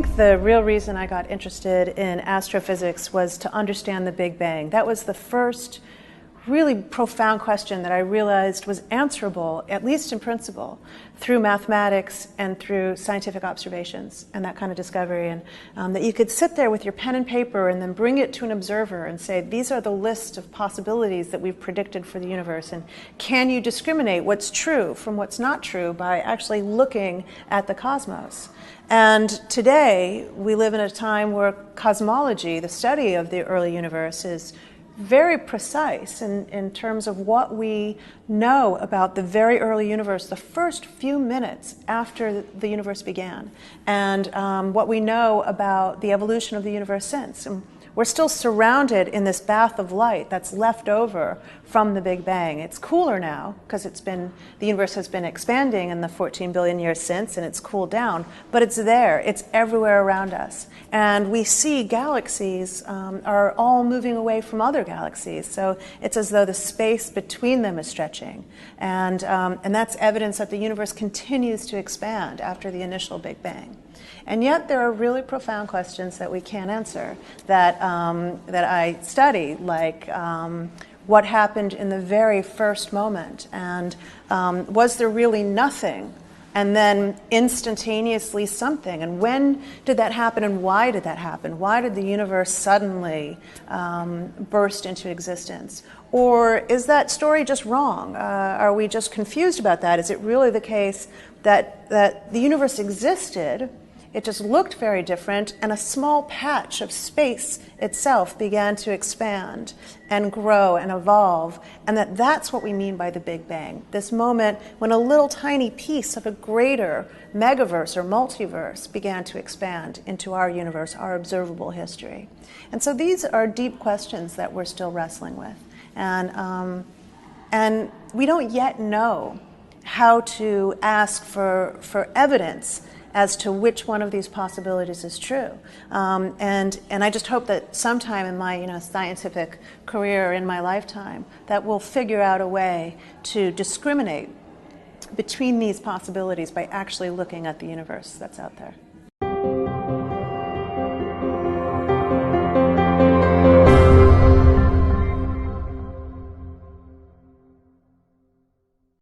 think the real reason I got interested in astrophysics was to understand the Big Bang. That was the first really profound question that I realized was answerable, at least in principle, through mathematics and through scientific observations and that kind of discovery. And that you could sit there with your pen and paper and then bring it to an observer and say, these are the list of possibilities that we've predicted for the universe. And can you discriminate what's true from what's not true by actually looking at the cosmos? And today, we live in a time where cosmology, the study of the early universe, is very precise in terms of what we know about the very early universe, the first few minutes after the universe began, and what we know about the evolution of the universe since. And we're still surrounded in this bath of light that's left over from the Big Bang. It's cooler now because the universe has been expanding in the 14 billion years since, and it's cooled down, but it's there. It's everywhere around us. And we see galaxies are all moving away from other galaxies. So it's as though the space between them is stretching. And that's evidence that the universe continues to expand after the initial Big Bang. And yet there are really profound questions that we can't answer that I study, like what happened in the very first moment, and was there really nothing and then instantaneously something? And when did that happen, and why did that happen? Why did the universe suddenly burst into existence? Or is that story just wrong? Are we just confused about that? Is it really the case that the universe existed, it just looked very different, and a small patch of space itself began to expand and grow and evolve, and that's what we mean by the Big Bang, this moment when a little tiny piece of a greater megaverse or multiverse began to expand into our universe, our observable history. And so these are deep questions that we're still wrestling with. And we don't yet know how to ask for evidence as to which one of these possibilities is true. And I just hope that sometime in my scientific career, in my lifetime, that we'll figure out a way to discriminate between these possibilities by actually looking at the universe that's out there.